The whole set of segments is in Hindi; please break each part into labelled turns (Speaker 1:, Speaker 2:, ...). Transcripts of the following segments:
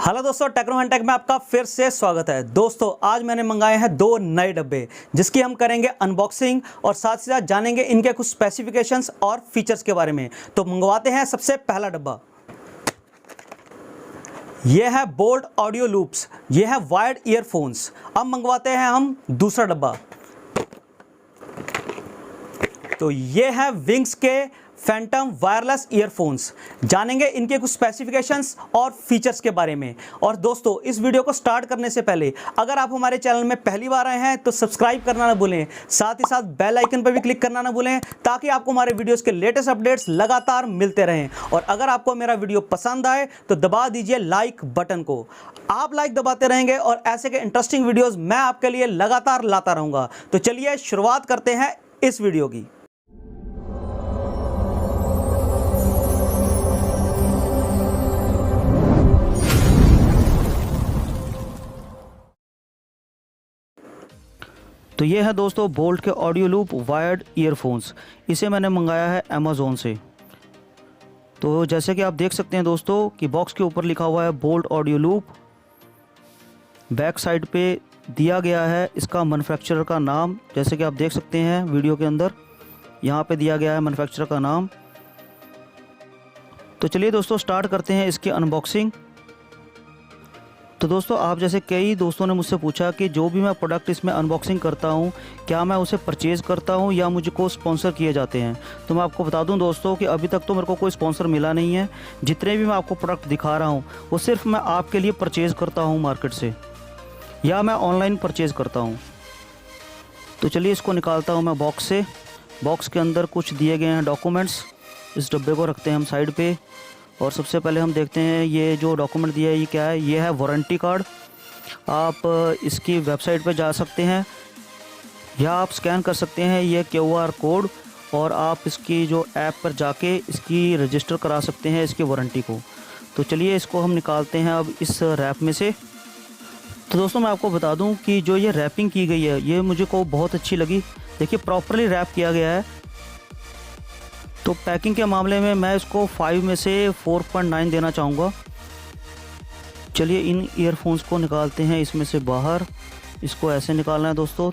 Speaker 1: हेलो दोस्तों, टेक्नोमेंटेक में आपका फिर से स्वागत है। दोस्तों आज मैंने मंगाए हैं दो नए डब्बे जिसकी हम करेंगे अनबॉक्सिंग और साथ ही साथ जानेंगे इनके कुछ स्पेसिफिकेशंस और फीचर्स के बारे में। तो मंगवाते हैं सबसे पहला डब्बा। यह है बोल्ट ऑडियो लूप्स, यह है वायर्ड ईयरफोन्स। अब मंगवाते हैं हम दूसरा डब्बा। तो ये है विंग्स के फैंटम वायरलेस ईयरफोन्स। जानेंगे इनके कुछ स्पेसिफिकेशंस और फीचर्स के बारे में। और दोस्तों इस वीडियो को स्टार्ट करने से पहले अगर आप हमारे चैनल में पहली बार आए हैं तो सब्सक्राइब करना ना भूलें, साथ ही साथ बेल आइकन पर भी क्लिक करना ना भूलें ताकि आपको हमारे वीडियोस के लेटेस्ट अपडेट्स लगातार मिलते रहें। और अगर आपको मेरा वीडियो पसंद आए तो दबा दीजिए लाइक बटन को। आप लाइक दबाते रहेंगे और ऐसे के इंटरेस्टिंग वीडियोस मैं आपके लिए लगातार लाता रहूँगा। तो चलिए शुरुआत करते हैं इस वीडियो की। तो ये है दोस्तों बोल्ट के ऑडियो लूप वायर्ड ईयरफोन्स। इसे मैंने मंगाया है अमेज़ॉन से। तो जैसे कि आप देख सकते हैं दोस्तों कि बॉक्स के ऊपर लिखा हुआ है bolt audio loop. Back side पे दिया गया है इसका मैन्युफैक्चरर का नाम, जैसे कि आप देख सकते हैं वीडियो के अंदर यहाँ पे दिया गया है मैन्युफैक्चरर का नाम। तो चलिए दोस्तों स्टार्ट करते हैं इसकी अनबॉक्सिंग। तो दोस्तों आप जैसे कई दोस्तों ने मुझसे पूछा कि जो भी मैं प्रोडक्ट इसमें अनबॉक्सिंग करता हूं क्या मैं उसे परचेज़ करता हूं या मुझको स्पॉन्सर किए जाते हैं। तो मैं आपको बता दूं दोस्तों कि अभी तक तो मेरे को कोई स्पॉन्सर मिला नहीं है। जितने भी मैं आपको प्रोडक्ट दिखा रहा हूं वो सिर्फ मैं आपके लिए परचेज़ करता हूं मार्केट से, या मैं ऑनलाइन परचेज़ करता हूँ। तो चलिए इसको निकालता हूँ मैं बॉक्स से। बॉक्स के अंदर कुछ दिए गए हैं डॉक्यूमेंट्स। इस डब्बे को रखते हैं हम साइड पे और सबसे पहले हम देखते हैं ये जो डॉक्यूमेंट दिया है ये क्या है। ये है वारंटी कार्ड। आप इसकी वेबसाइट पे जा सकते हैं या आप स्कैन कर सकते हैं ये QR कोड और आप इसकी जो ऐप पर जाके इसकी रजिस्टर करा सकते हैं इसकी वारंटी को। तो चलिए इसको हम निकालते हैं अब इस रैप में से। तो दोस्तों मैं आपको बता दूं कि जो ये रैपिंग की गई है ये मुझे को बहुत अच्छी लगी। देखिए प्रॉपरली रैप किया गया है। तो पैकिंग के मामले में मैं इसको 5 में से 4.9 देना चाहूँगा। चलिए इन ईयरफोन्स को निकालते हैं इसमें से बाहर। इसको ऐसे निकालना है दोस्तों।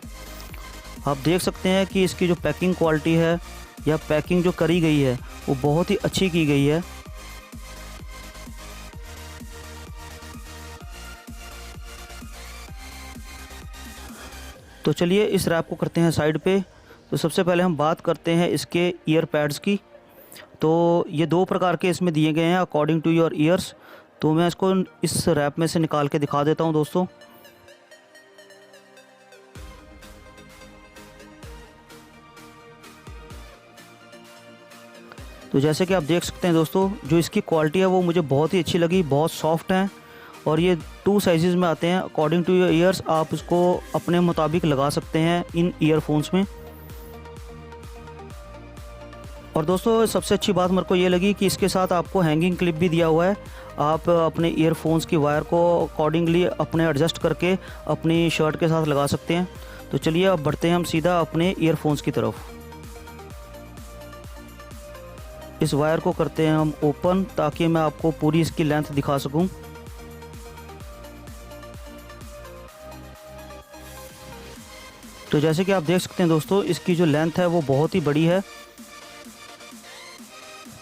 Speaker 1: आप देख सकते हैं कि इसकी जो पैकिंग क्वालिटी है या पैकिंग जो करी गई है वो बहुत ही अच्छी की गई है। तो चलिए इस रैप को करते हैं साइड पे। तो सबसे पहले हम बात करते हैं इसके ईयर पैड्स की। तो ये दो प्रकार के इसमें दिए गए हैं अकॉर्डिंग टू योर ईयर्स। तो मैं इसको इस रैप में से निकाल के दिखा देता हूं दोस्तों। तो जैसे कि आप देख सकते हैं दोस्तों जो इसकी क्वालिटी है वो मुझे बहुत ही अच्छी लगी, बहुत सॉफ्ट हैं और ये 2 साइज़ में आते हैं। अकॉर्डिंग टू योर ईयर्स आप इसको अपने मुताबिक लगा सकते हैं इन ईयरफोन्स में। और दोस्तों सबसे अच्छी बात मेरे को ये लगी कि इसके साथ आपको हैंगिंग क्लिप भी दिया हुआ है। आप अपने ईयरफोन्स की वायर को अकॉर्डिंगली अपने एडजस्ट करके अपनी शर्ट के साथ लगा सकते हैं। तो चलिए अब बढ़ते हैं हम सीधा अपने ईयरफोन्स की तरफ। इस वायर को करते हैं हम ओपन ताकि मैं आपको पूरी इसकी लेंथ दिखा सकूं। तो जैसे कि आप देख सकते हैं दोस्तों इसकी जो लेंथ है वो बहुत ही बड़ी है।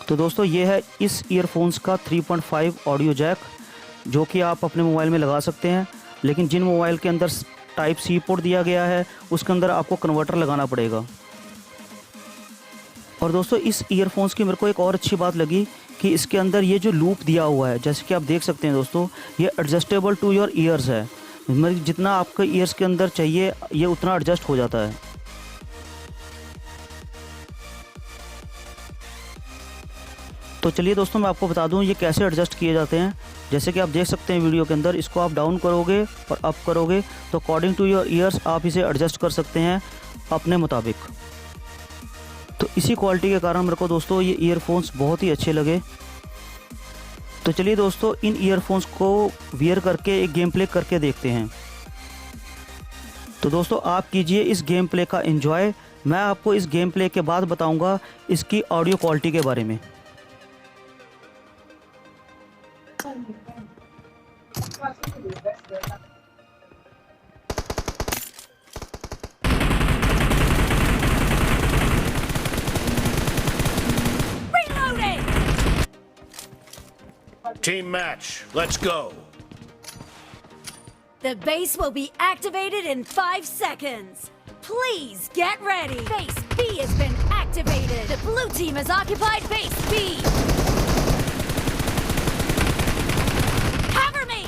Speaker 1: तो दोस्तों ये है इस ईयरफोन्स का 3.5 ऑडियो जैक जो कि आप अपने मोबाइल में लगा सकते हैं। लेकिन जिन मोबाइल के अंदर टाइप सी पोर्ट दिया गया है उसके अंदर आपको कन्वर्टर लगाना पड़ेगा। और दोस्तों इस ईयरफोन्स की मेरे को एक और अच्छी बात लगी कि इसके अंदर ये जो लूप दिया हुआ है जैसे कि आप देख सकते हैं दोस्तों ये एडजस्टेबल टू योर ईयर्स है। मतलब जितना आपके ईयर्स के अंदर चाहिए ये उतना एडजस्ट हो जाता है। तो चलिए दोस्तों मैं आपको बता दूं ये कैसे एडजस्ट किए जाते हैं। जैसे कि आप देख सकते हैं वीडियो के अंदर इसको आप डाउन करोगे और अप करोगे तो अकॉर्डिंग टू योर ईयर्स आप इसे एडजस्ट कर सकते हैं अपने मुताबिक। तो इसी क्वालिटी के कारण मेरे को दोस्तों ये ईयरफोन्स बहुत ही अच्छे लगे। तो चलिए दोस्तों इन ईयरफोन्स को वियर करके एक गेम प्ले करके देखते हैं। तो दोस्तों आप कीजिए इस गेम प्ले का एंजॉय। मैं आपको इस गेम प्ले के बाद बताऊंगा इसकी ऑडियो क्वालिटी के बारे में।
Speaker 2: Reloading!
Speaker 3: Team match, let's go.
Speaker 2: The base will be activated in 5 seconds. Please get ready. Base B has been activated. The blue team has occupied base B. Cover me!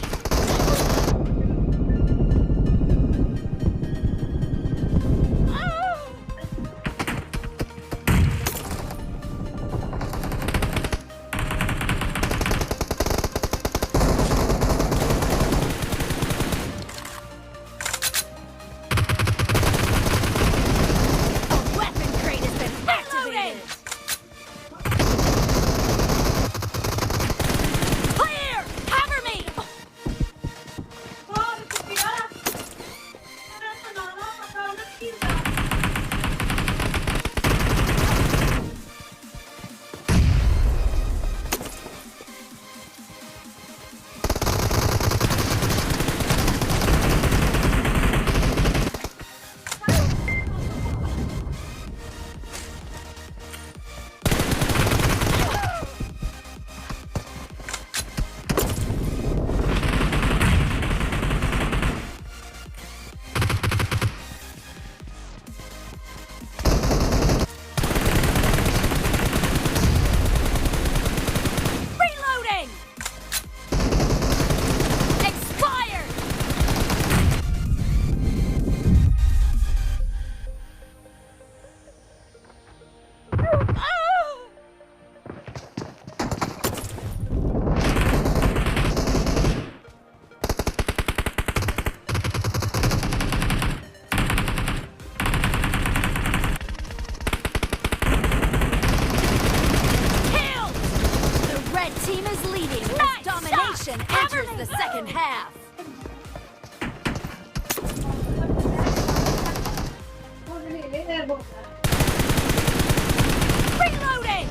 Speaker 2: A weapon crate has been activated. Clear! Cover me! Reloading! Expired! Killed! The red team is leading as domination enters the second half. Reloading!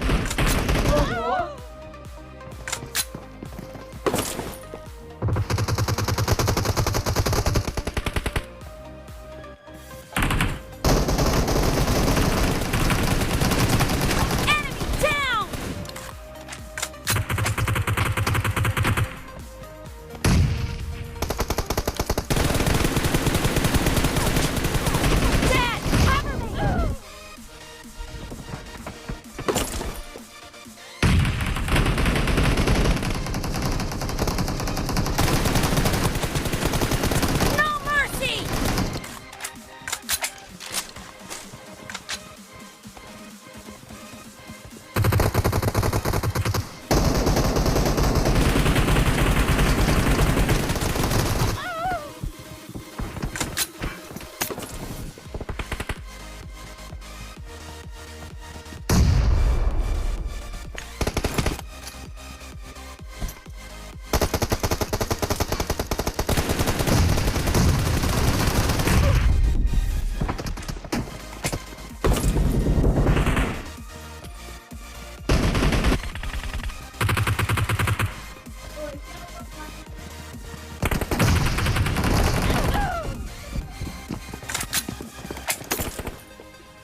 Speaker 2: Enemy down! Dead! Cover me! No mercy!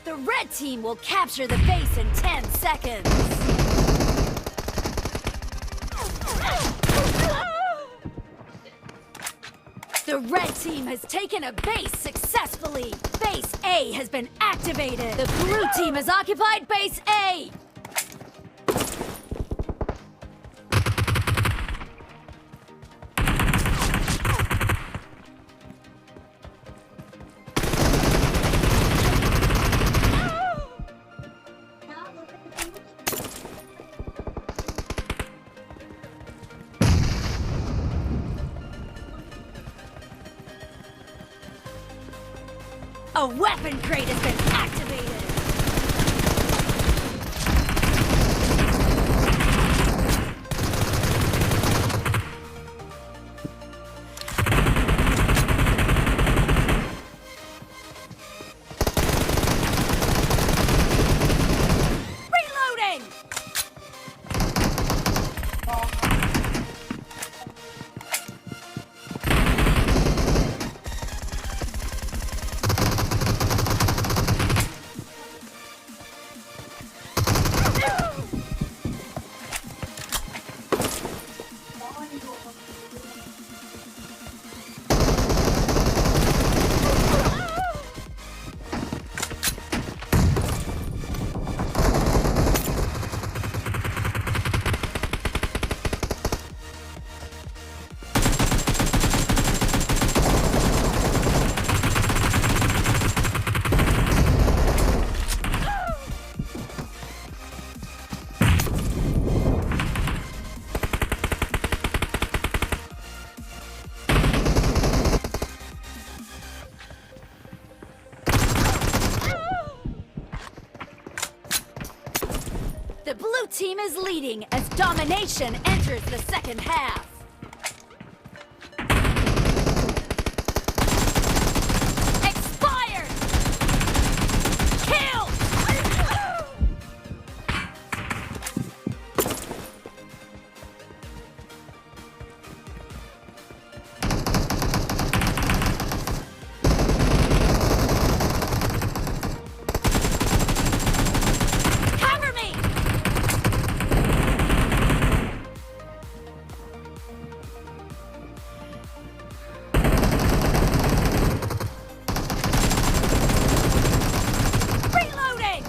Speaker 2: The red team will capture the base in 10 seconds. The red team has taken a base successfully. Base A has been activated. The blue team has occupied base A. A weapon crate has been activated. Reloading! team is leading as domination enters the second half. Expired! Kill! Cover me! Reloading!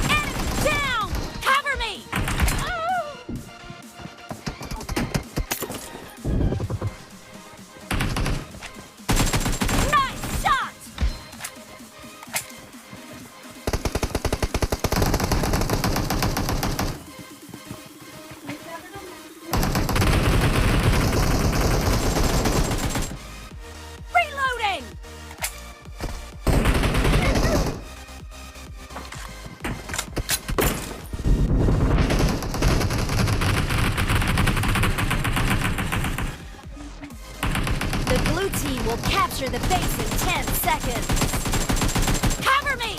Speaker 2: Enemy down! Cover me! Nice shot! Reloading! The blue team will capture the base in 10 seconds. Cover me!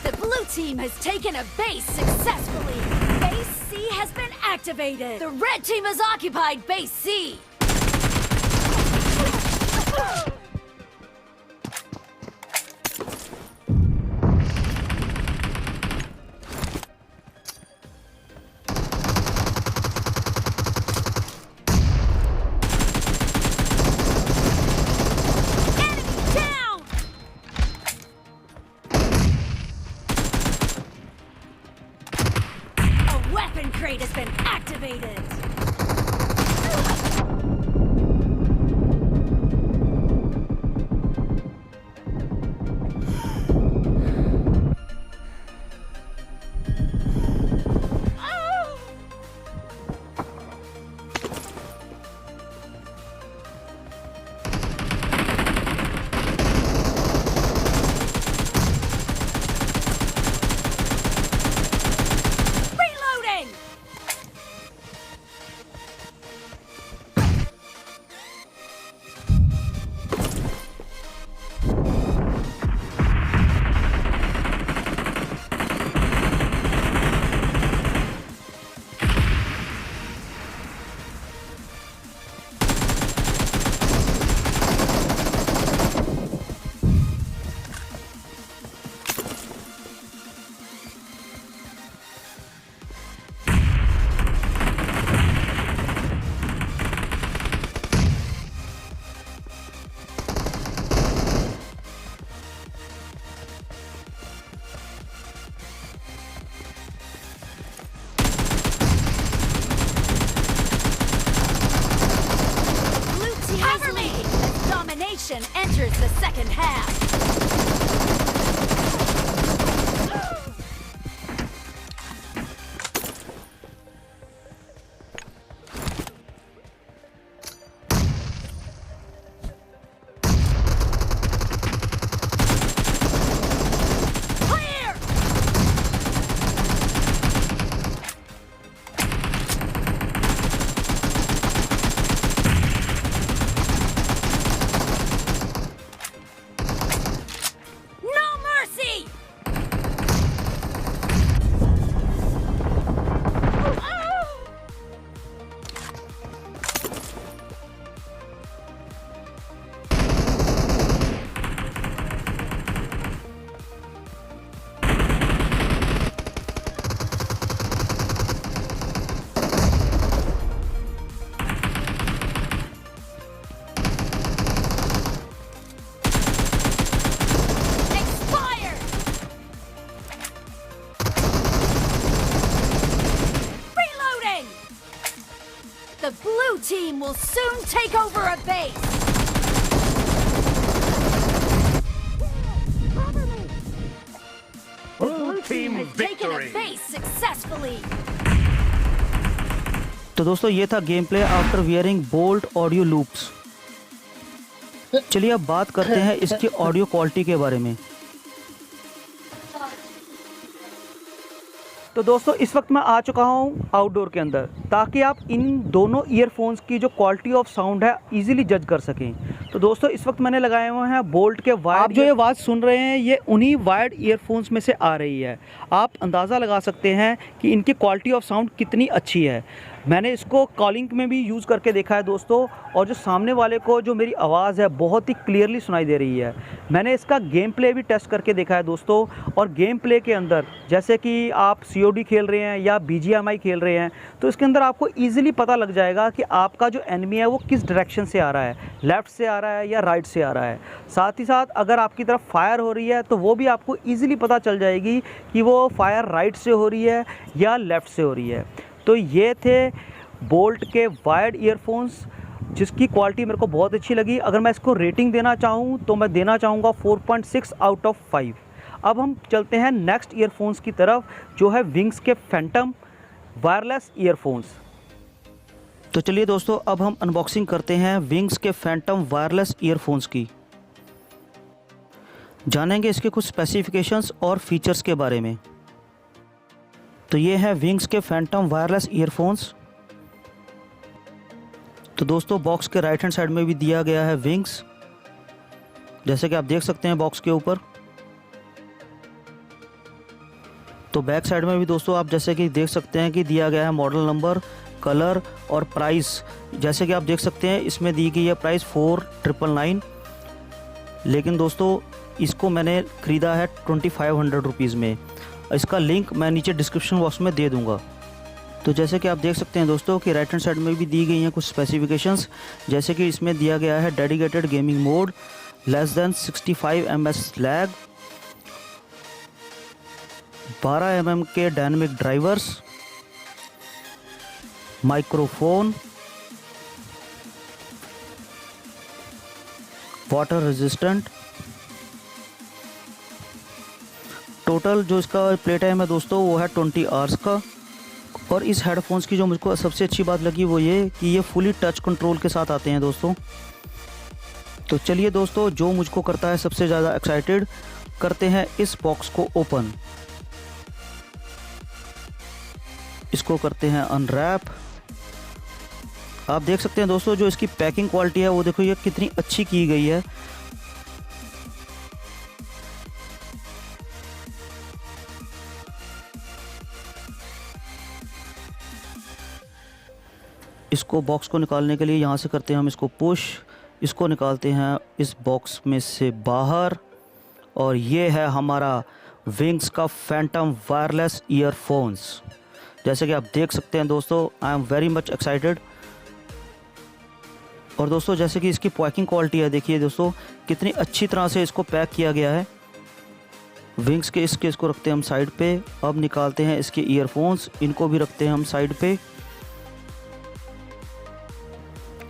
Speaker 2: The blue team has taken a base successfully. Base C has been activated. The red team has occupied base C. Enemy down! A weapon crate has been activated. Reloading! Blue team is leading as domination enters the second half. Clear! No mercy! Expired! Reloading! The blue team will soon take over a base.
Speaker 3: Team
Speaker 2: has taken a
Speaker 3: victory.
Speaker 2: base successfully.
Speaker 1: तो दोस्तों ये था game play after wearing bolt audio loops. चलिए अब बात करते हैं इसकी ऑडियो क्वालिटी के बारे में। तो दोस्तों इस वक्त मैं आ चुका हूँ आउटडोर के अंदर, ताकि आप इन दोनों ईयरफोन्स की जो क्वालिटी ऑफ साउंड है इजीली जज कर सकें। तो दोस्तों इस वक्त मैंने लगाए हुए हैं बोल्ट के वायर्ड। आप जो ये आवाज़ सुन रहे हैं ये उन्हीं वायर्ड ईयरफोन्स में से आ रही है। आप अंदाज़ा लगा सकते हैं कि इनकी क्वालिटी ऑफ साउंड कितनी अच्छी है। मैंने इसको कॉलिंग में भी यूज़ करके देखा है दोस्तों, और जो सामने वाले को जो मेरी आवाज़ है बहुत ही क्लियरली सुनाई दे रही है। मैंने इसका गेम प्ले भी टेस्ट करके देखा है दोस्तों, और गेम प्ले के अंदर जैसे कि आप COD खेल रहे हैं या BGMI खेल रहे हैं, तो इसके अंदर आपको ईजिली पता लग जाएगा कि आपका जो एनिमी है वो किस डायरेक्शन से आ रहा है, लेफ़्ट से आ रहा है या राइट से आ रहा है। साथ ही साथ अगर आपकी तरफ फायर हो रही है तो वो भी आपको ईजिली पता चल जाएगी कि वो फायर राइट से हो रही है या लेफ़्ट से हो रही है। तो ये थे बोल्ट के वायर्ड ईयरफोन्स, जिसकी क्वालिटी मेरे को बहुत अच्छी लगी। अगर मैं इसको रेटिंग देना चाहूँ तो मैं देना चाहूँगा 4.6 आउट ऑफ 5। अब हम चलते हैं नेक्स्ट ईयरफोन्स की तरफ, जो है विंग्स के फैंटम वायरलेस ईयरफोन्स। तो चलिए दोस्तों अब हम अनबॉक्सिंग करते हैं विंग्स के फैंटम वायरलेस ईयरफोन्स की। जानेंगे इसके कुछ स्पेसिफिकेशंस और फीचर्स के बारे में। तो ये है विंग्स के फैंटम वायरलेस ईयरफोन्स। तो दोस्तों बॉक्स के राइट हैंड साइड में भी दिया गया है विंग्स, जैसे कि आप देख सकते हैं बॉक्स के ऊपर। तो बैक साइड में भी दोस्तों आप जैसे कि देख सकते हैं कि दिया गया है मॉडल नंबर, कलर और प्राइस। जैसे कि आप देख सकते हैं इसमें दी गई है प्राइस 4999, लेकिन दोस्तों इसको मैंने ख़रीदा है 2500 रुपीज़ में। इसका लिंक मैं नीचे डिस्क्रिप्शन बॉक्स में दे दूंगा। तो जैसे कि आप देख सकते हैं दोस्तों कि राइट हैंड साइड में भी दी गई हैं कुछ स्पेसिफिकेशंस, जैसे कि इसमें दिया गया है dedicated gaming mode, less than 65 ms lag, 12 mm के dynamic drivers, microphone, water resistant. Total जो इसका प्ले टाइम है दोस्तों वो है 20 आवर्स का। और इस हेडफोन्स की जो मुझको सबसे अच्छी बात लगी वो ये कि ये फुली टच कंट्रोल के साथ आते हैं दोस्तों। तो चलिए दोस्तों जो मुझको करता है सबसे ज़्यादा एक्साइटेड, करते हैं इस बॉक्स को ओपन। इसको करते हैं अनरैप। आप देख सकते हैं दोस्तों जो इसकी पैकिंग क्वालिटी है वो देखो ये कितनी अच्छी की गई है। इसको बॉक्स को निकालने के लिए यहाँ से करते हैं हम इसको पुश, इसको निकालते हैं इस बॉक्स में से बाहर, और ये है हमारा विंग्स का फैंटम वायरलेस ईयरफोन्स। जैसे कि आप देख सकते हैं दोस्तों, I am very much excited. और दोस्तों जैसे कि इसकी पैकिंग क्वालिटी है, देखिए दोस्तों कितनी अच्छी तरह से इसको पैक किया गया है। विंग्स के इसको रखते हैं हम साइड पे। अब निकालते हैं इसके ईयरफोन्स, इनको भी रखते हैं हम साइड पे,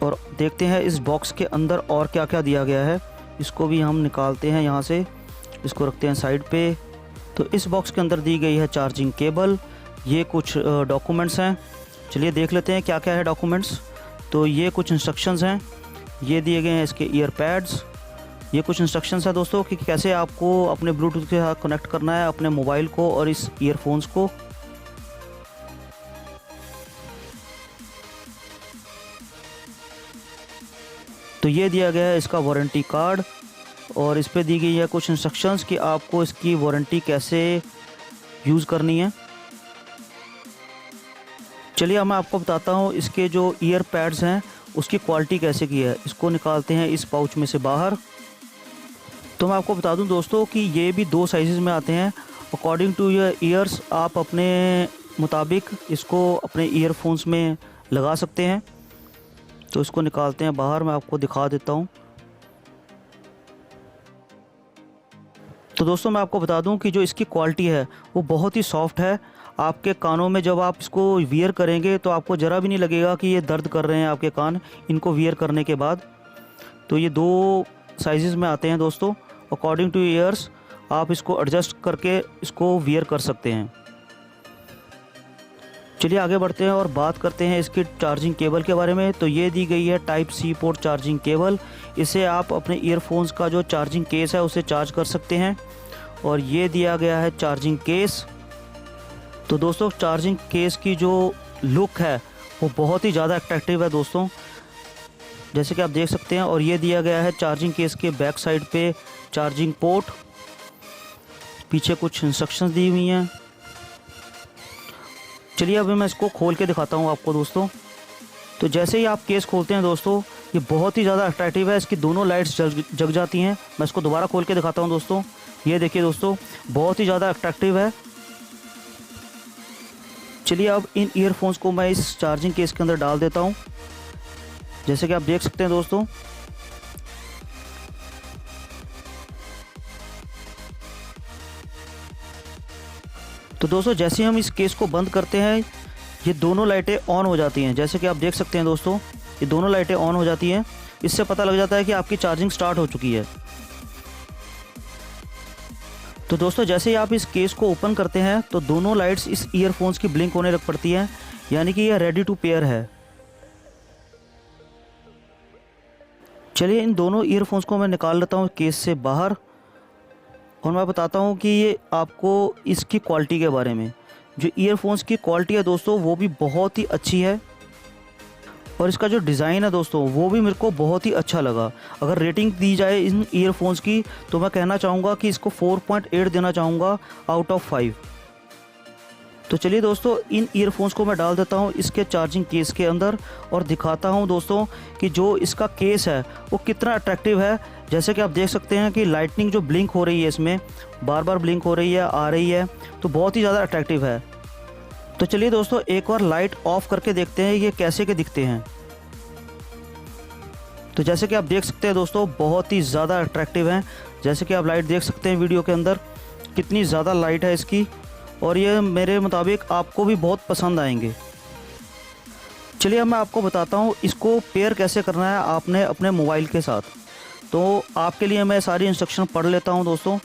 Speaker 1: और देखते हैं इस बॉक्स के अंदर और क्या क्या दिया गया है। इसको भी हम निकालते हैं यहाँ से, इसको रखते हैं साइड पे। तो इस बॉक्स के अंदर दी गई है चार्जिंग केबल, ये कुछ डॉक्यूमेंट्स हैं। चलिए देख लेते हैं क्या क्या है डॉक्यूमेंट्स। तो ये कुछ इंस्ट्रक्शंस हैं, ये दिए गए हैं इसके ईयर पैड्स। ये कुछ इंस्ट्रक्शंस है दोस्तों कि कैसे आपको अपने ब्लूटूथ के साथ कनेक्ट करना है अपने मोबाइल को और इस ईयरफोन्स को। तो ये दिया गया है इसका वारंटी कार्ड, और इस पे दी गई है कुछ इंस्ट्रक्शंस कि आपको इसकी वारंटी कैसे यूज़ करनी है। चलिए अब मैं आपको बताता हूँ इसके जो ईयर पैड्स हैं उसकी क्वालिटी कैसे की है। इसको निकालते हैं इस पाउच में से बाहर। तो मैं आपको बता दूं दोस्तों कि ये भी 2 साइज़ में आते हैं। अकॉर्डिंग टू योर ईयर्स आप अपने मुताबिक इसको अपने ईयरफोन्स में लगा सकते हैं। तो इसको निकालते हैं बाहर, मैं आपको दिखा देता हूँ। तो दोस्तों मैं आपको बता दूं कि जो इसकी क्वालिटी है वो बहुत ही सॉफ्ट है। आपके कानों में जब आप इसको वियर करेंगे तो आपको ज़रा भी नहीं लगेगा कि ये दर्द कर रहे हैं आपके कान इनको वियर करने के बाद। तो ये 2 साइज़ में आते हैं दोस्तों अकॉर्डिंग टू ईयर्स। आप इसको एडजस्ट करके इसको वियर कर सकते हैं। चलिए आगे बढ़ते हैं और बात करते हैं इसकी चार्जिंग केबल के बारे में। तो ये दी गई है type C port charging cable. इसे आप अपने ईयरफोन्स का जो चार्जिंग केस है उसे चार्ज कर सकते हैं। और ये दिया गया है चार्जिंग केस। तो दोस्तों चार्जिंग केस की जो लुक है वो बहुत ही ज़्यादा अट्रैक्टिव है दोस्तों, जैसे कि आप देख सकते हैं। और ये दिया गया है चार्जिंग केस के बैक साइड पे चार्जिंग पोर्ट। पीछे कुछ इंस्ट्रक्शंस दी हुई हैं। चलिए अभी मैं इसको खोल के दिखाता हूँ आपको दोस्तों। तो जैसे ही आप केस खोलते हैं दोस्तों, ये बहुत ही ज़्यादा अट्रैक्टिव है। इसकी दोनों लाइट्स जग जाती हैं। मैं इसको दोबारा खोल के दिखाता हूँ दोस्तों। ये देखिए दोस्तों, बहुत ही ज़्यादा अट्रैक्टिव है। चलिए अब इन ईयरफोन्स को मैं इस चार्जिंग केस के अंदर डाल देता हूँ, जैसे कि आप देख सकते हैं दोस्तों। तो दोस्तों जैसे हम इस केस को बंद करते हैं, ये दोनों लाइटें ऑन हो जाती हैं। जैसे कि आप देख सकते हैं दोस्तों, ये दोनों लाइटें ऑन हो जाती हैं। इससे पता लग जाता है कि आपकी चार्जिंग स्टार्ट हो चुकी है। तो दोस्तों जैसे ही आप इस केस को ओपन करते हैं तो दोनों लाइट्स इस ईयरफोन्स की ब्लिंक होने लग पड़ती हैं, यानी कि यह रेडी टू पेयर है। चलिए इन दोनों ईयरफोन्स को मैं निकाल लेता हूँ केस से बाहर, और मैं बताता हूँ कि ये आपको इसकी क्वालिटी के बारे में। जो ईयरफोन्स की क्वालिटी है दोस्तों वो भी बहुत ही अच्छी है, और इसका जो डिज़ाइन है दोस्तों वो भी मेरे को बहुत ही अच्छा लगा। अगर रेटिंग दी जाए इन ईयरफोन्स की तो मैं कहना चाहूँगा कि इसको 4.8 देना चाहूँगा आउट ऑफ 5। तो चलिए दोस्तों इन ईयरफोन्स को मैं डाल देता हूँ इसके चार्जिंग केस के अंदर, और दिखाता हूँ दोस्तों कि जो इसका केस है वो कितना अट्रैक्टिव है। जैसे कि आप देख सकते हैं कि लाइटनिंग जो ब्लिंक हो रही है, इसमें बार बार ब्लिंक हो रही है, आ रही है, तो बहुत ही ज़्यादा अट्रैक्टिव है। तो चलिए दोस्तों एक बार लाइट ऑफ करके देखते हैं ये कैसे के दिखते हैं। तो जैसे कि आप देख सकते हैं दोस्तों, बहुत ही ज़्यादा अट्रैक्टिव हैं। जैसे कि आप लाइट देख सकते हैं वीडियो के अंदर कितनी ज़्यादा लाइट है इसकी, और ये मेरे मुताबिक आपको भी बहुत पसंद आएंगे। चलिए अब मैं आपको बताता हूँ इसको पेयर कैसे करना है आपने अपने मोबाइल के साथ। तो आपके लिए मैं सारी इंस्ट्रक्शन पढ़ लेता हूँ दोस्तों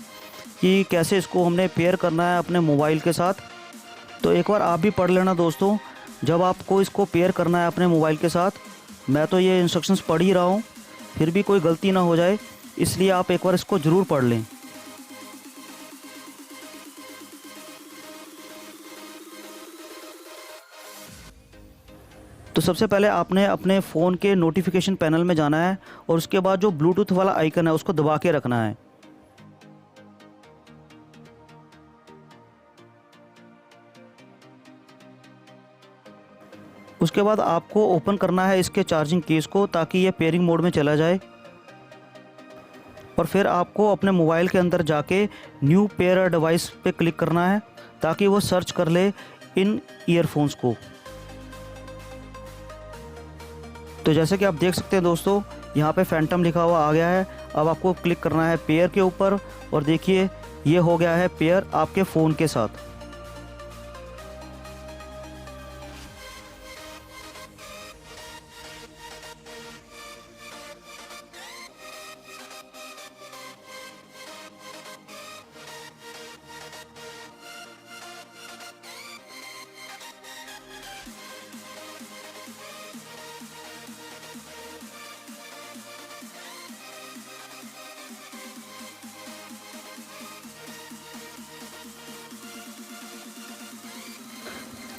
Speaker 1: कि कैसे इसको हमने पेयर करना है अपने मोबाइल के साथ। तो एक बार आप भी पढ़ लेना दोस्तों, जब आपको इसको पेयर करना है अपने मोबाइल के साथ। मैं तो ये इंस्ट्रक्शंस पढ़ ही रहा हूँ, फिर भी कोई गलती ना हो जाए, इसलिए आप एक बार इसको ज़रूर पढ़ लें। तो सबसे पहले आपने अपने फ़ोन के नोटिफिकेशन पैनल में जाना है, और उसके बाद जो ब्लूटूथ वाला आइकन है उसको दबा के रखना है। उसके बाद आपको ओपन करना है इसके चार्जिंग केस को, ताकि ये पेयरिंग मोड में चला जाए। और फिर आपको अपने मोबाइल के अंदर जाके न्यू पेयर डिवाइस पे क्लिक करना है, ताकि वो सर्च कर ले इन ईयरफोन्स को। तो जैसे कि आप देख सकते हैं दोस्तों, यहाँ पे फैंटम लिखा हुआ आ गया है। अब आपको क्लिक करना है पेयर के ऊपर, और देखिए ये हो गया है पेयर आपके फ़ोन के साथ।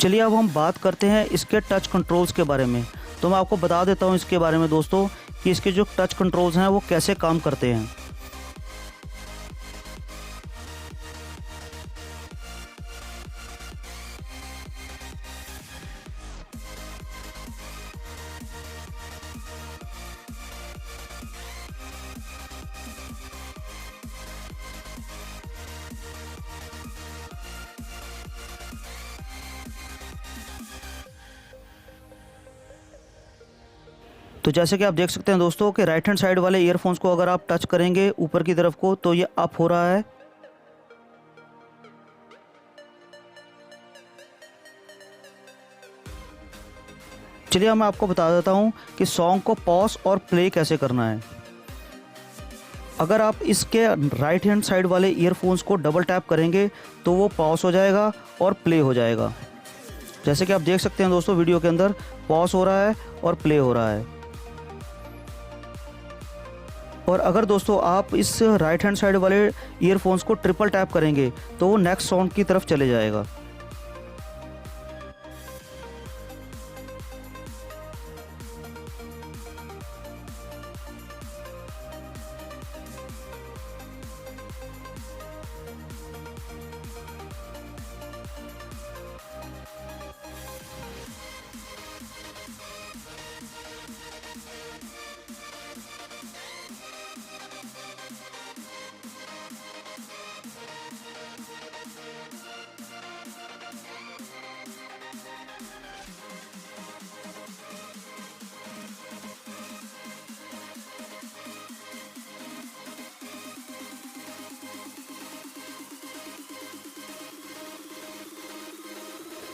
Speaker 1: चलिए अब हम बात करते हैं इसके टच कंट्रोल्स के बारे में। तो मैं आपको बता देता हूं इसके बारे में दोस्तों कि इसके जो टच कंट्रोल्स हैं वो कैसे काम करते हैं। तो जैसे कि आप देख सकते हैं दोस्तों कि राइट हैंड साइड वाले ईयरफोन्स को अगर आप टच करेंगे ऊपर की तरफ को तो ये अप हो रहा है। चलिए अब मैं आपको बता देता हूँ कि सॉन्ग को पॉज और प्ले कैसे करना है। अगर आप इसके राइट हैंड साइड वाले ईयरफोन्स को डबल टैप करेंगे तो वो पॉज हो जाएगा और प्ले हो जाएगा। जैसे कि आप देख सकते हैं दोस्तों, वीडियो के अंदर पॉज हो रहा है और प्ले हो रहा है। और अगर दोस्तों आप इस राइट हैंड साइड वाले ईयरफोन्स को ट्रिपल टैप करेंगे तो वो नेक्स्ट साउंड की तरफ चले जाएगा।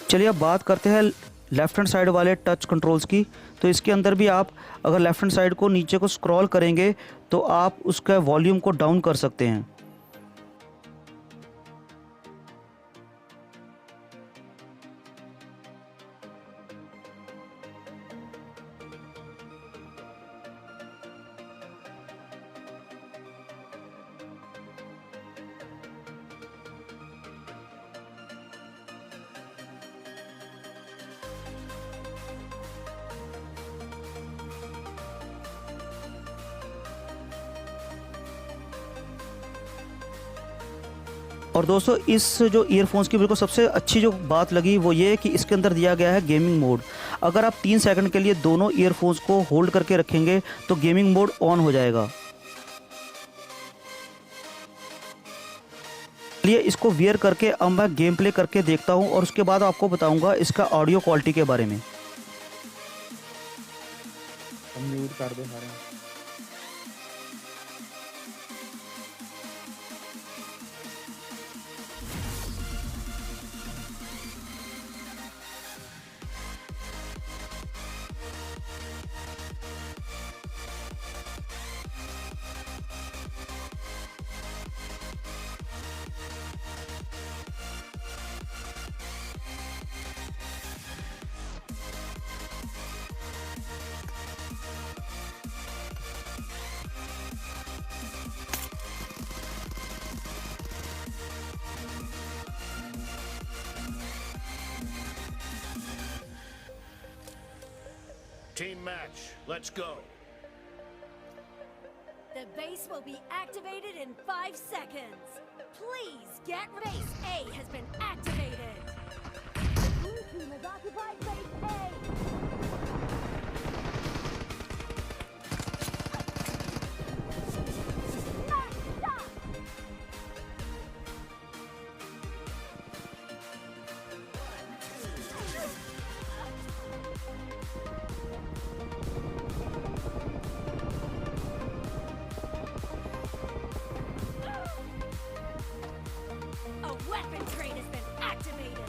Speaker 1: चलिए अब बात करते हैं लेफ़्ट हैंड साइड वाले टच कंट्रोल्स की। तो इसके अंदर भी आप अगर लेफ़्ट हैंड साइड को नीचे को स्क्रॉल करेंगे तो आप उसका वॉल्यूम को डाउन कर सकते हैं। और दोस्तों इस जो ईयरफोन्स की बिल्कुल सबसे अच्छी जो बात लगी वो ये है कि इसके अंदर दिया गया है गेमिंग मोड। अगर आप 3 सेकंड के लिए दोनों ईयरफोन्स को होल्ड करके रखेंगे तो गेमिंग मोड ऑन हो जाएगा। चलिए इसको वियर करके अब मैं गेम प्ले करके देखता हूँ और उसके बाद आपको बताऊंगा इसका ऑडियो क्वालिटी के बारे में।
Speaker 4: म्यूट कर दे सारे।
Speaker 3: Team match. Let's go.
Speaker 2: The base will be activated in 5 seconds. Please get ready. Base A has been activated. The blue team has occupied base A. Match stop. A weapon crate has been activated.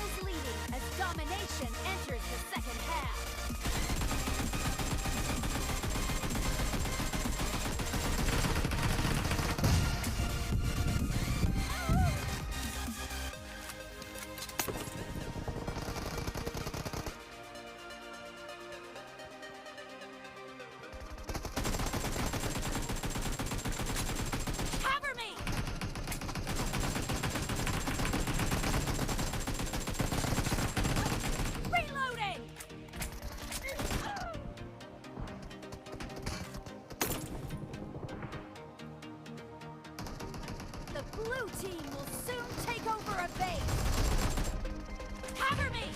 Speaker 2: is leading as domination enters the second half. Cover me! Reloading! The blue team will soon take over a base. Cover me!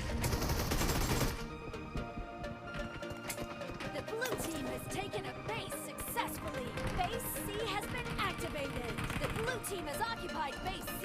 Speaker 2: The blue team has taken a base successfully. Base C has been activated. The blue team has occupied base C.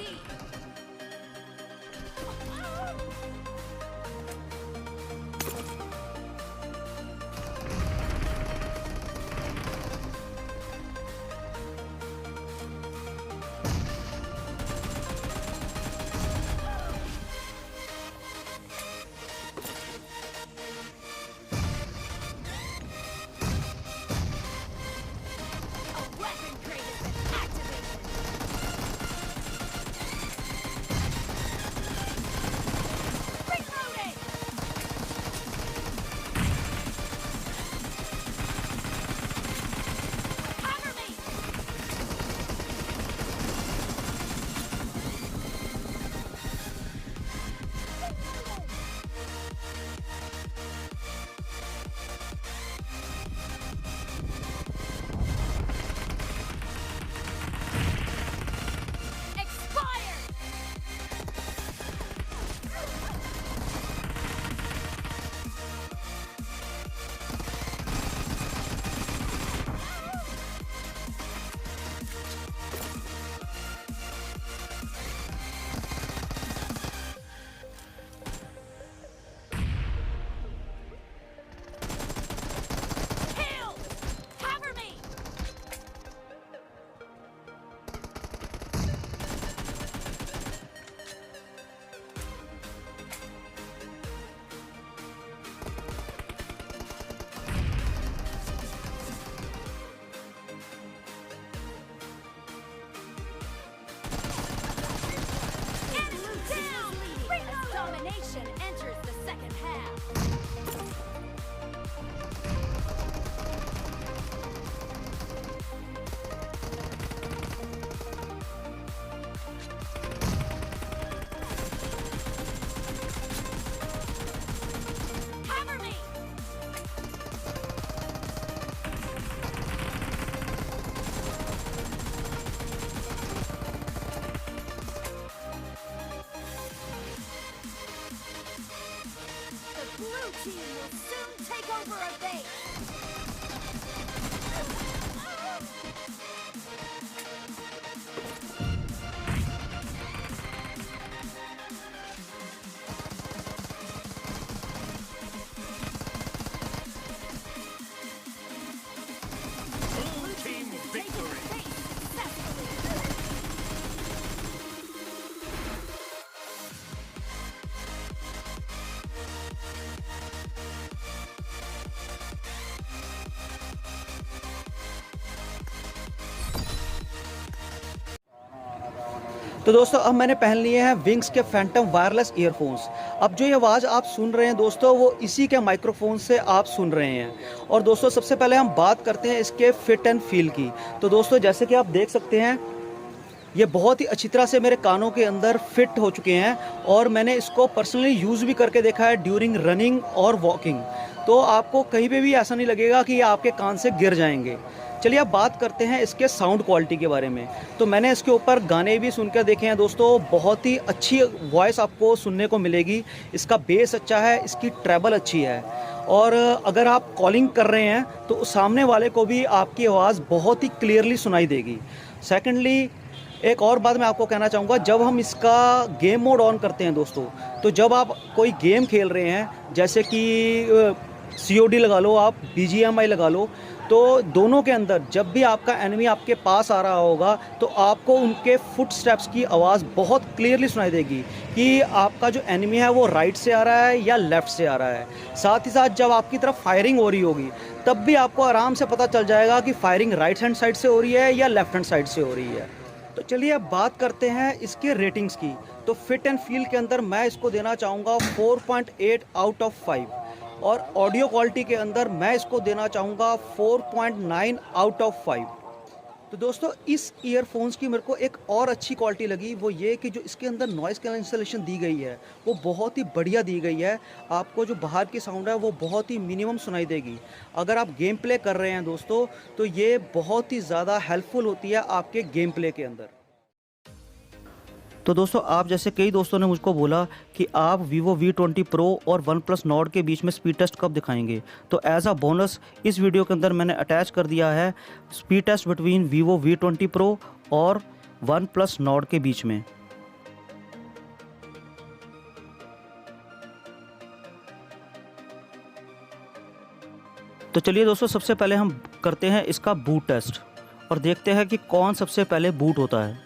Speaker 2: A weapon crate has been activated. Reloading! Cover me! Expired! Kill! Cover me! Enemy down! As domination enters the second half. Cover me! The blue team will soon take over a base.
Speaker 3: Blue team victory.
Speaker 2: Base successfully.
Speaker 1: तो दोस्तों अब मैंने पहन लिए हैं विंग्स के फैंटम वायरलेस ईयरफोन्स। अब जो ये आवाज़ आप सुन रहे हैं दोस्तों वो इसी के माइक्रोफोन से आप सुन रहे हैं। और दोस्तों सबसे पहले हम बात करते हैं इसके फिट एंड फील की। तो दोस्तों जैसे कि आप देख सकते हैं ये बहुत ही अच्छी तरह से मेरे कानों के अंदर फिट हो चुके हैं और मैंने इसको पर्सनली यूज़ भी करके देखा है ड्यूरिंग रनिंग और वॉकिंग। तो आपको कहीं पे भी ऐसा नहीं लगेगा कि ये आपके कान से गिर जाएंगे। चलिए अब बात करते हैं इसके साउंड क्वालिटी के बारे में। तो मैंने इसके ऊपर गाने भी सुनकर देखे हैं दोस्तों, बहुत ही अच्छी वॉइस आपको सुनने को मिलेगी। इसका बेस अच्छा है, इसकी ट्रैबल अच्छी है और अगर आप कॉलिंग कर रहे हैं तो सामने वाले को भी आपकी आवाज़ बहुत ही क्लियरली सुनाई देगी। सेकेंडली एक और बात मैं आपको कहना चाहूँगा, जब हम इसका गेम मोड ऑन करते हैं दोस्तों, तो जब आप कोई गेम खेल रहे हैं जैसे कि COD लगा लो, आप BGMI लगा लो, तो दोनों के अंदर जब भी आपका एनिमी आपके पास आ रहा होगा तो आपको उनके फुट स्टेप्स की आवाज़ बहुत क्लियरली सुनाई देगी कि आपका जो एनिमी है वो राइट से आ रहा है या लेफ़्ट से आ रहा है। साथ ही साथ जब आपकी तरफ फायरिंग हो रही होगी तब भी आपको आराम से पता चल जाएगा कि फायरिंग राइट हैंड साइड से हो रही है या लेफ़्ट हैंड साइड से हो रही है। तो चलिए अब बात करते हैं इसके रेटिंग्स की। तो फिट एंड फील के अंदर मैं इसको देना चाहूँगा 4.8 आउट ऑफ 5 और ऑडियो क्वालिटी के अंदर मैं इसको देना चाहूँगा 4.9 आउट ऑफ 5। तो दोस्तों इस ईयरफोन्स की मेरे को एक और अच्छी क्वालिटी लगी, वो ये कि जो इसके अंदर नॉइज़ कैंसलेशन दी गई है वो बहुत ही बढ़िया दी गई है। आपको जो बाहर की साउंड है वो बहुत ही मिनिमम सुनाई देगी। अगर आप गेम प्ले कर रहे हैं दोस्तों तो ये बहुत ही ज़्यादा हेल्पफुल होती है आपके गेम प्ले के अंदर। तो दोस्तों आप जैसे कई दोस्तों ने मुझको बोला कि आप Vivo V20 Pro और OnePlus Nord के बीच में स्पीड टेस्ट कब दिखाएंगे, तो एज अ बोनस इस वीडियो के अंदर मैंने अटैच कर दिया है speed test between Vivo V20 Pro और OnePlus Nord के बीच में। तो चलिए दोस्तों सबसे पहले हम करते हैं इसका बूट टेस्ट और देखते हैं कि कौन सबसे पहले बूट होता है।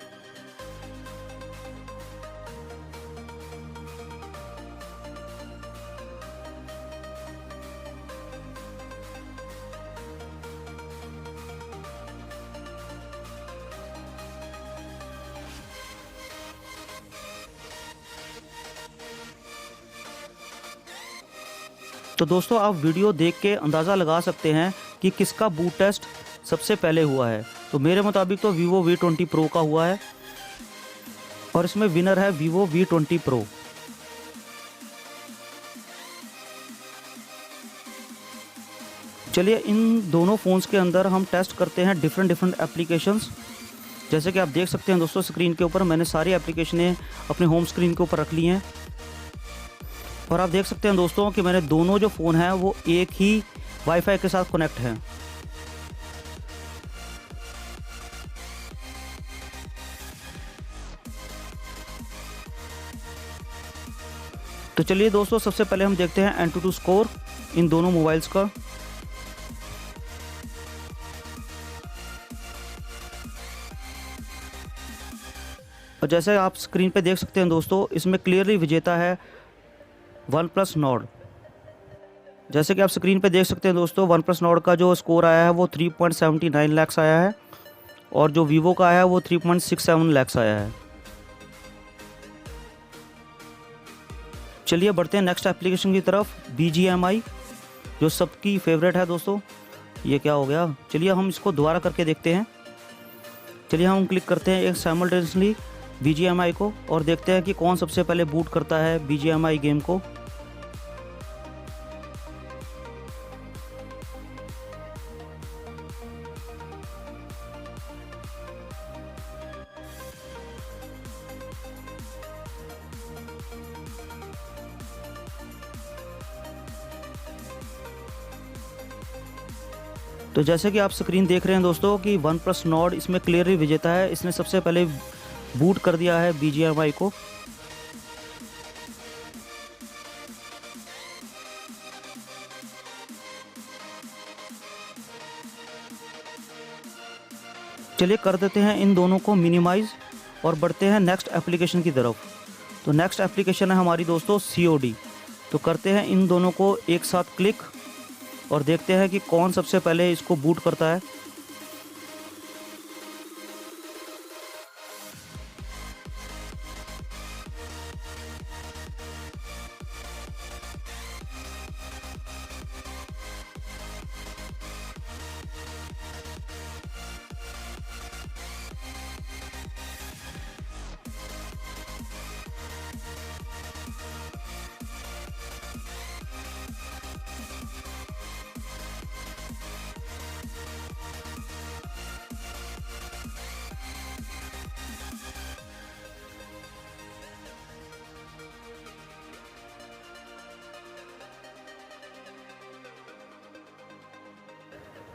Speaker 1: तो दोस्तों आप वीडियो देख के अंदाज़ा लगा सकते हैं कि किसका बूट टेस्ट सबसे पहले हुआ है। तो मेरे मुताबिक तो Vivo V20 Pro का हुआ है और इसमें विनर है Vivo V20 Pro। चलिए इन दोनों फ़ोन्स के अंदर हम टेस्ट करते हैं डिफरेंट एप्लीकेशंस। जैसे कि आप देख सकते हैं दोस्तों स्क्रीन के ऊपर मैंने सारी एप्लीकेशनें अपने होम स्क्रीन के ऊपर रख ली हैं और आप देख सकते हैं दोस्तों कि मैंने दोनों जो फ़ोन हैं वो एक ही वाईफाई के साथ कनेक्ट हैं। तो चलिए दोस्तों सबसे पहले हम देखते हैं AnTuTu स्कोर इन दोनों मोबाइल्स का। और जैसे आप स्क्रीन पे देख सकते हैं दोस्तों इसमें क्लियरली विजेता है OnePlus Nord। जैसे कि आप स्क्रीन पे देख सकते हैं दोस्तों OnePlus Nord का जो स्कोर आया है वो 3.79 लाख आया है और जो Vivo का आया है वो 3.67 लाख आया है। चलिए बढ़ते हैं नेक्स्ट एप्लीकेशन की तरफ, BGMI जो सबकी फेवरेट है दोस्तों। ये क्या हो गया, चलिए हम इसको दोबारा करके देखते हैं। चलिए हम क्लिक करते हैं एक साइमल्टेनियसली BGMI को और देखते हैं कि कौन सबसे पहले बूट करता है BGMI गेम को। तो जैसे कि आप स्क्रीन देख रहे हैं दोस्तों कि OnePlus Nord इसमें क्लियरली विजेता है, इसने सबसे पहले बूट कर दिया है BGMI को। चलिए कर देते हैं इन दोनों को मिनिमाइज़ और बढ़ते हैं नेक्स्ट एप्लीकेशन की तरफ। तो नेक्स्ट एप्लीकेशन है हमारी दोस्तों COD। तो करते हैं इन दोनों को एक साथ क्लिक और देखते हैं कि कौन सबसे पहले इसको बूट करता है।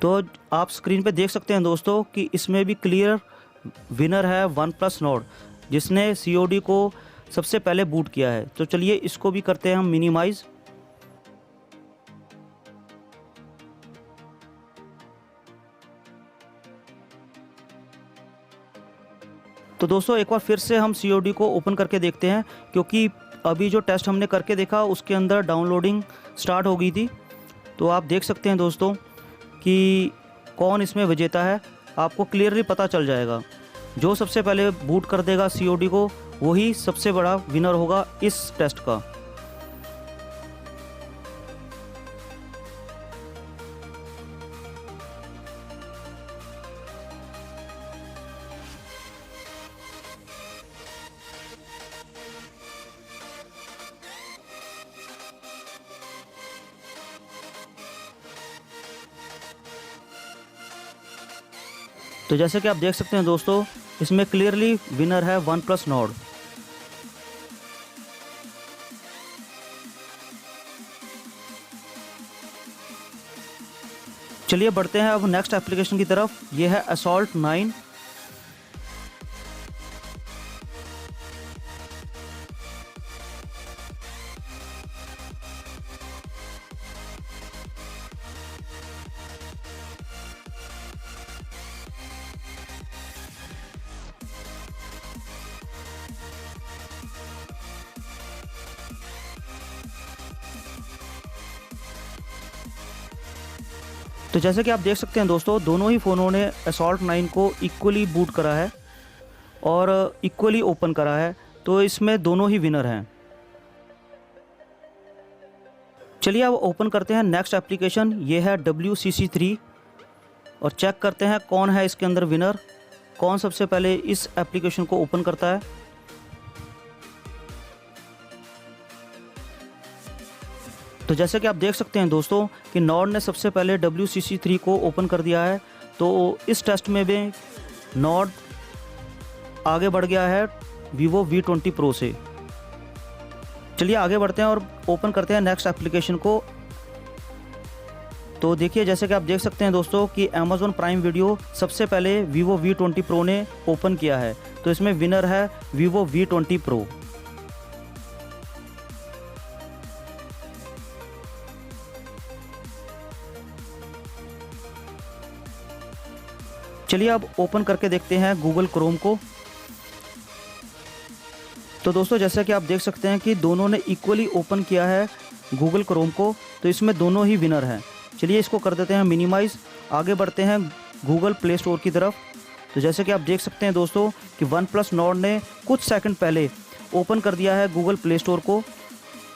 Speaker 1: तो आप स्क्रीन पे देख सकते हैं दोस्तों कि इसमें भी क्लियर विनर है OnePlus Nord जिसने COD को सबसे पहले बूट किया है। तो चलिए इसको भी करते हैं हम मिनिमाइज़। तो दोस्तों एक बार फिर से हम COD को ओपन करके देखते हैं, क्योंकि अभी जो टेस्ट हमने करके देखा उसके अंदर डाउनलोडिंग स्टार्ट हो गई थी। तो आप देख सकते हैं दोस्तों कि कौन इसमें विजेता है, आपको क्लियरली पता चल जाएगा। जो सबसे पहले बूट कर देगा COD को वही सबसे बड़ा विनर होगा इस टेस्ट का। तो जैसे कि आप देख सकते हैं दोस्तों, इसमें क्लियरली विनर है OnePlus Nord। चलिए बढ़ते हैं अब नेक्स्ट एप्लीकेशन की तरफ। ये है Assault 9। तो जैसे कि आप देख सकते हैं दोस्तों, दोनों ही फ़ोनों ने Assault 9 को इक्वली बूट करा है और इक्वली ओपन करा है, तो इसमें दोनों ही विनर हैं। चलिए अब ओपन करते हैं नेक्स्ट एप्लीकेशन। ये है WCC3 और चेक करते हैं कौन है इसके अंदर विनर, कौन सबसे पहले इस एप्लीकेशन को ओपन करता है। तो जैसे कि आप देख सकते हैं दोस्तों कि नॉर्ड ने सबसे पहले WCC3 को ओपन कर दिया है। तो इस टेस्ट में भी नॉर्ड आगे बढ़ गया है Vivo V20 Pro से। चलिए आगे बढ़ते हैं और ओपन करते हैं नेक्स्ट एप्लीकेशन को। तो देखिए जैसे कि आप देख सकते हैं दोस्तों कि Amazon प्राइम वीडियो सबसे पहले Vivo V20 Pro ने ओपन किया है, तो इसमें विनर है Vivo V20 Pro। चलिए अब ओपन करके देखते हैं Google Chrome को। तो दोस्तों जैसा कि आप देख सकते हैं कि दोनों ने इक्वली ओपन किया है Google Chrome को, तो इसमें दोनों ही विनर हैं। चलिए इसको कर देते हैं मिनिमाइज़। आगे बढ़ते हैं Google Play Store की तरफ। तो जैसे कि आप देख सकते हैं दोस्तों कि OnePlus Nord ने कुछ सेकंड पहले ओपन कर दिया है Google Play Store को,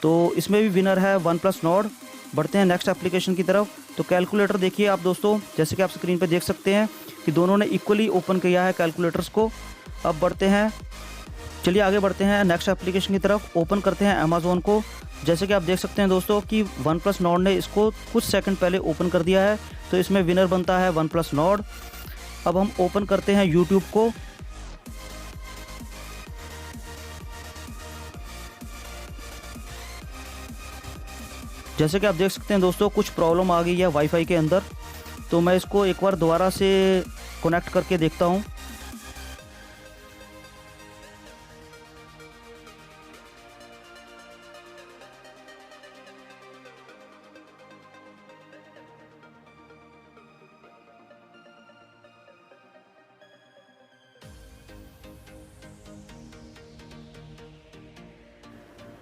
Speaker 1: तो इसमें भी विनर है OnePlus Nord। बढ़ते हैं नेक्स्ट एप्लीकेशन की तरफ। तो कैलकुलेटर देखिए आप दोस्तों, जैसे कि आप स्क्रीन पर देख सकते हैं कि दोनों ने इक्वली ओपन किया है कैलकुलेटर्स को। अब बढ़ते हैं, चलिए आगे बढ़ते हैं नेक्स्ट एप्लीकेशन की तरफ। ओपन करते हैं Amazon को। जैसे कि आप देख सकते हैं दोस्तों कि OnePlus Nord ने इसको कुछ सेकंड पहले ओपन कर दिया है, तो इसमें विनर बनता है OnePlus Nord। अब हम ओपन करते हैं YouTube को। जैसे कि आप देख सकते हैं दोस्तों कुछ प्रॉब्लम आ गई है वाईफाई के अंदर, तो मैं इसको एक बार दोबारा से कनेक्ट करके देखता हूं।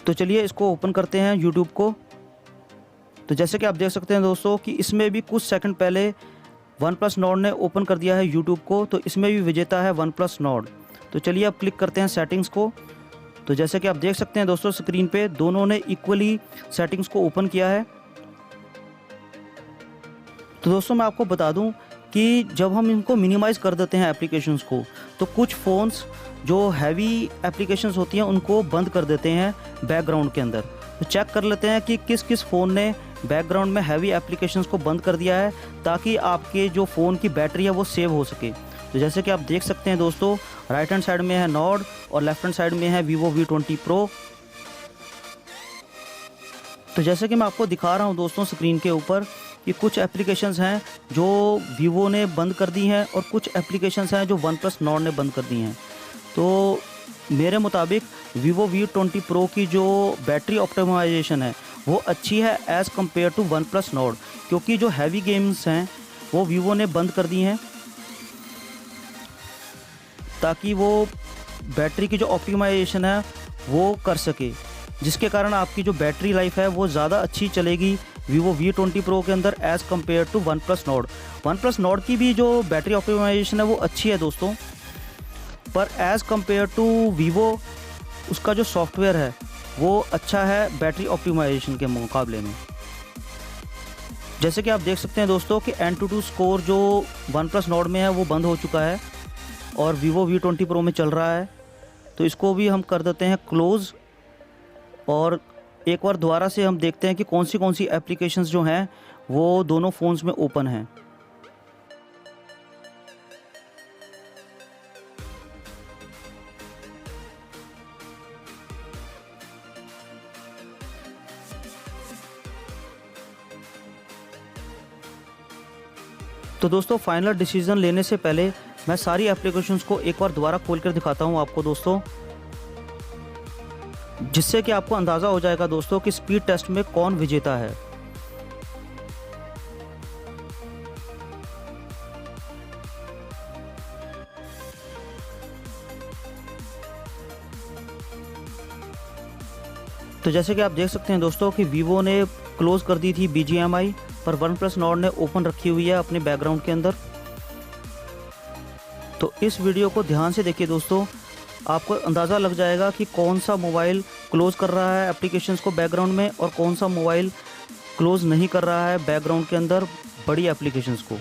Speaker 1: तो चलिए इसको ओपन करते हैं YouTube को। तो जैसे कि आप देख सकते हैं दोस्तों कि इसमें भी कुछ सेकंड पहले OnePlus Nord ने ओपन कर दिया है YouTube को, तो इसमें भी विजेता है OnePlus Nord। तो चलिए अब क्लिक करते हैं सेटिंग्स को। तो जैसे कि आप देख सकते हैं दोस्तों स्क्रीन पे दोनों ने इक्वली सेटिंग्स को ओपन किया है। तो दोस्तों मैं आपको बता दूं कि जब हम इनको मिनिमाइज़ कर देते हैं एप्लीकेशंस को, तो कुछ फ़ोन्स जो हैवी एप्लीकेशंस होती हैं उनको बंद कर देते हैं बैकग्राउंड के अंदर। तो चेक कर लेते हैं कि किस किस फ़ोन ने बैकग्राउंड में हैवी एप्लीकेशंस को बंद कर दिया है, ताकि आपके जो फ़ोन की बैटरी है वो सेव हो सके। तो जैसे कि आप देख सकते हैं दोस्तों, राइट हैंड साइड में है नॉर्ड और लेफ्ट हैंड साइड में है Vivo V20 Pro। तो जैसे कि मैं आपको दिखा रहा हूं दोस्तों स्क्रीन के ऊपर कि कुछ एप्लीकेशंस हैं जो Vivo ने बंद कर दी हैं और कुछ एप्लीकेशंस हैं जो OnePlus Nord ने बंद कर दी हैं। तो मेरे मुताबिक Vivo V20 Pro की जो बैटरी ऑप्टिमाइजेशन है वो अच्छी है as compare to OnePlus Nord, क्योंकि जो हैवी गेम्स हैं वो Vivo ने बंद कर दी हैं ताकि वो बैटरी की जो ऑप्टिमाइजेशन है वो कर सके, जिसके कारण आपकी जो बैटरी लाइफ है वो ज़्यादा अच्छी चलेगी Vivo V20 Pro के अंदर as compare to OnePlus Nord। OnePlus Nord की भी जो बैटरी ऑप्टिमाइजेशन है वो अच्छी है दोस्तों, पर एज़ कम्पेयर टू Vivo उसका जो सॉफ्टवेयर है वो अच्छा है बैटरी ऑप्टिमाइजेशन के मुकाबले में। जैसे कि आप देख सकते हैं दोस्तों कि Antutu स्कोर जो OnePlus Nord में है वो बंद हो चुका है और Vivo V20 Pro में चल रहा है। तो इसको भी हम कर देते हैं क्लोज़ और एक बार दोबारा से हम देखते हैं कि कौन सी एप्लीकेशंस जो हैं वो दोनों फ़ोन्स में ओपन हैं। तो दोस्तों फाइनल डिसीज़न लेने से पहले मैं सारी एप्लीकेशंस को एक बार दोबारा खोल कर दिखाता हूँ आपको दोस्तों, जिससे कि आपको अंदाज़ा हो जाएगा दोस्तों कि स्पीड टेस्ट में कौन विजेता है। तो जैसे कि आप देख सकते हैं दोस्तों कि Vivo ने क्लोज़ कर दी थी BGMI, पर OnePlus Nord ने ओपन रखी हुई है अपने बैकग्राउंड के अंदर। तो इस वीडियो को ध्यान से देखिए दोस्तों, आपको अंदाज़ा लग जाएगा कि कौन सा मोबाइल क्लोज़ कर रहा है एप्लीकेशंस को बैकग्राउंड में और कौन सा मोबाइल क्लोज़ नहीं कर रहा है बैकग्राउंड के अंदर बड़ी एप्लीकेशंस को।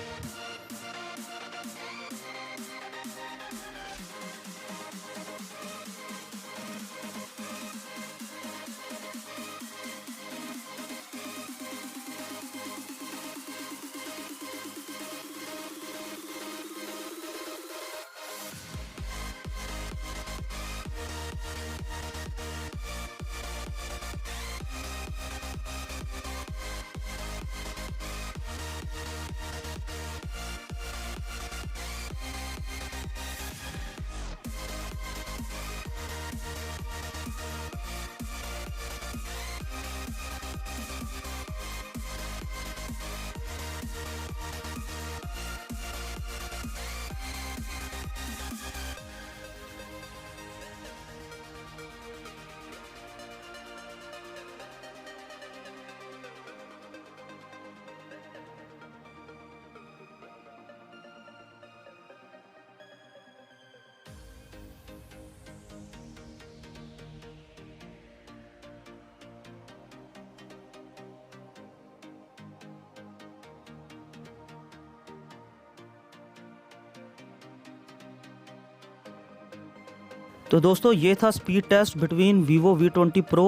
Speaker 1: तो दोस्तों ये था speed test between Vivo V20 Pro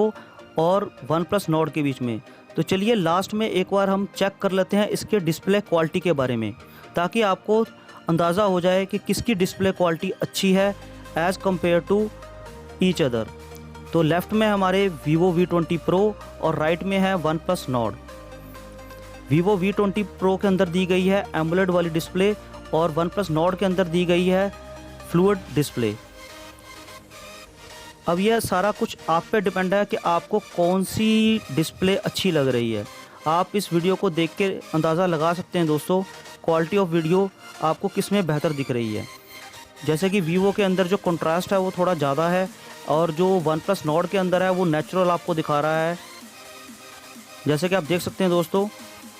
Speaker 1: और OnePlus Nord के बीच में। तो चलिए लास्ट में एक बार हम चेक कर लेते हैं इसके डिस्प्ले क्वालिटी के बारे में, ताकि आपको अंदाज़ा हो जाए कि किसकी डिस्प्ले क्वालिटी अच्छी है as compare to each other. तो लेफ़्ट में हमारे Vivo V20 Pro और राइट में है OnePlus Nord। Vivo V20 Pro के अंदर दी गई है एमोलेड वाली डिस्प्ले और OnePlus Nord के अंदर दी गई है फ्लूइड डिस्प्ले। अब यह सारा कुछ आप पे डिपेंड है कि आपको कौन सी डिस्प्ले अच्छी लग रही है। आप इस वीडियो को देख के अंदाज़ा लगा सकते हैं दोस्तों क्वालिटी ऑफ वीडियो आपको किस में बेहतर दिख रही है। जैसे कि Vivo के अंदर जो कंट्रास्ट है वो थोड़ा ज़्यादा है और जो OnePlus Nord के अंदर है वो नेचुरल आपको दिखा रहा है। जैसे कि आप देख सकते हैं दोस्तों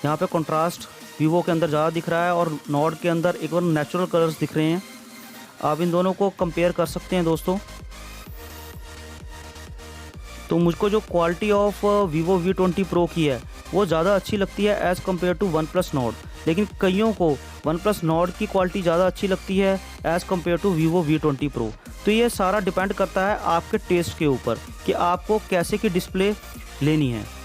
Speaker 1: यहाँ पे कंट्रास्ट Vivo के अंदर ज़्यादा दिख रहा है और Nord के अंदर एक बार नेचुरल कलर्स दिख रहे हैं। आप इन दोनों को कंपेयर कर सकते हैं दोस्तों। तो मुझको जो quality of Vivo V20 Pro की है वो ज़्यादा अच्छी लगती है as compare to OnePlus Nord, लेकिन कईयों को OnePlus Nord की क्वालिटी ज़्यादा अच्छी लगती है as compare to Vivo V20 Pro। तो ये सारा डिपेंड करता है आपके टेस्ट के ऊपर कि आपको कैसे की डिस्प्ले लेनी है।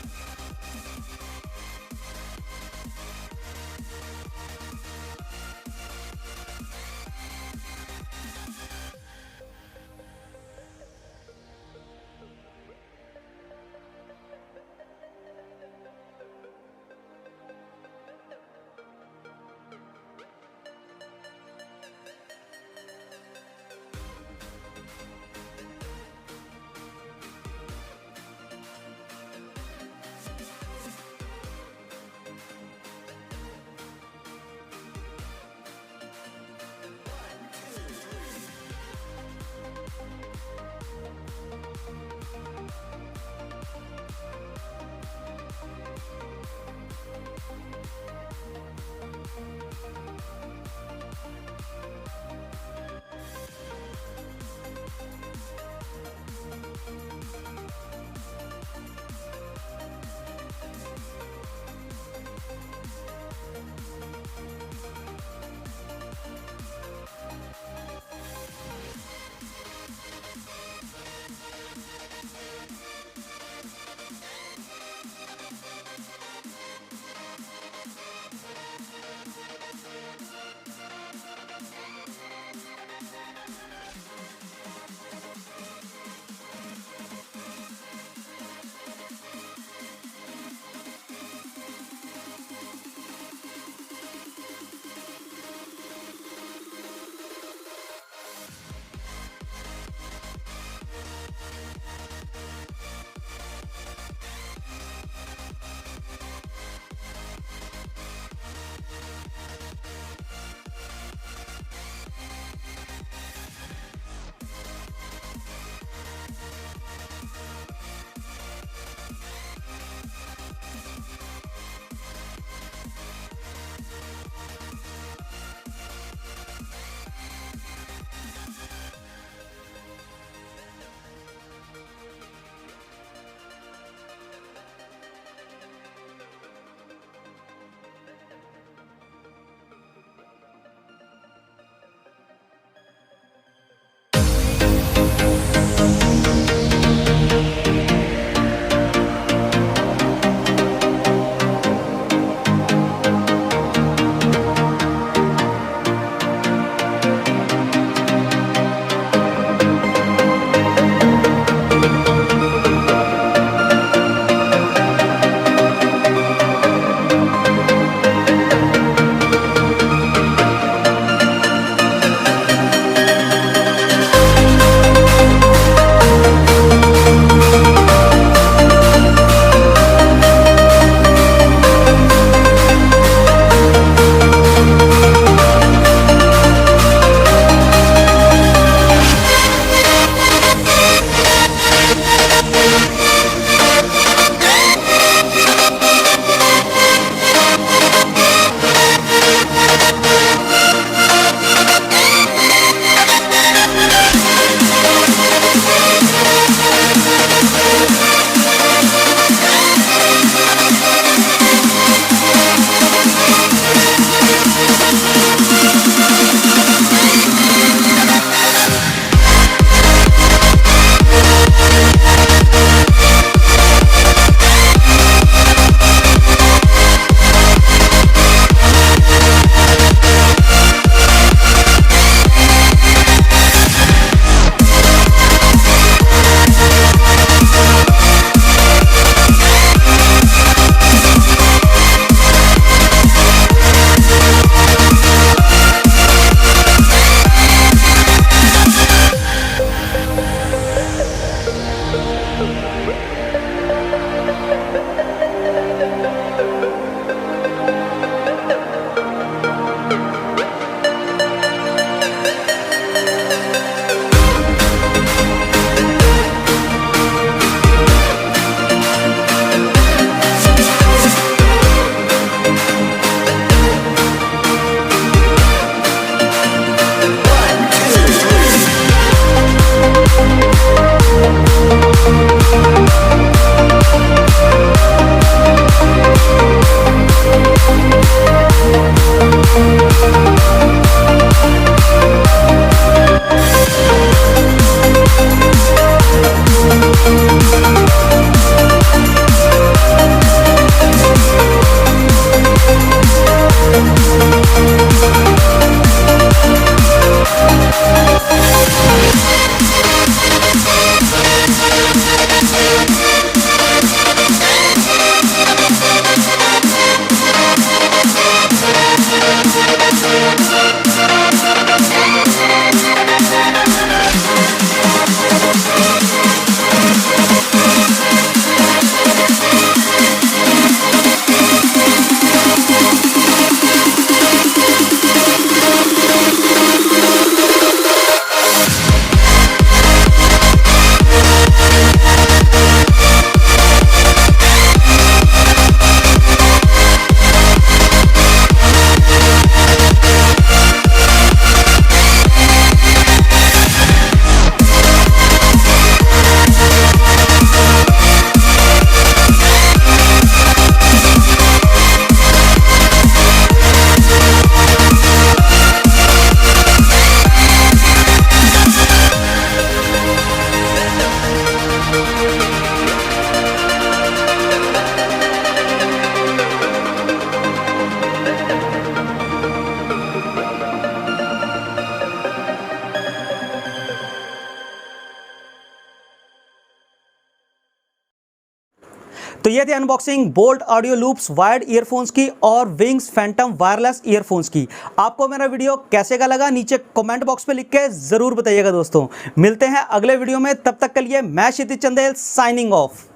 Speaker 1: तो ये थी unboxing bolt audio loops wired earphones की और विंग्स फैंटम वायरलेस ईयरफोन्स की। आपको मेरा वीडियो कैसे का लगा नीचे कमेंट बॉक्स में लिख के ज़रूर बताइएगा दोस्तों। मिलते हैं अगले वीडियो में, तब तक के लिए मैं क्षितिज चंदेल साइनिंग ऑफ।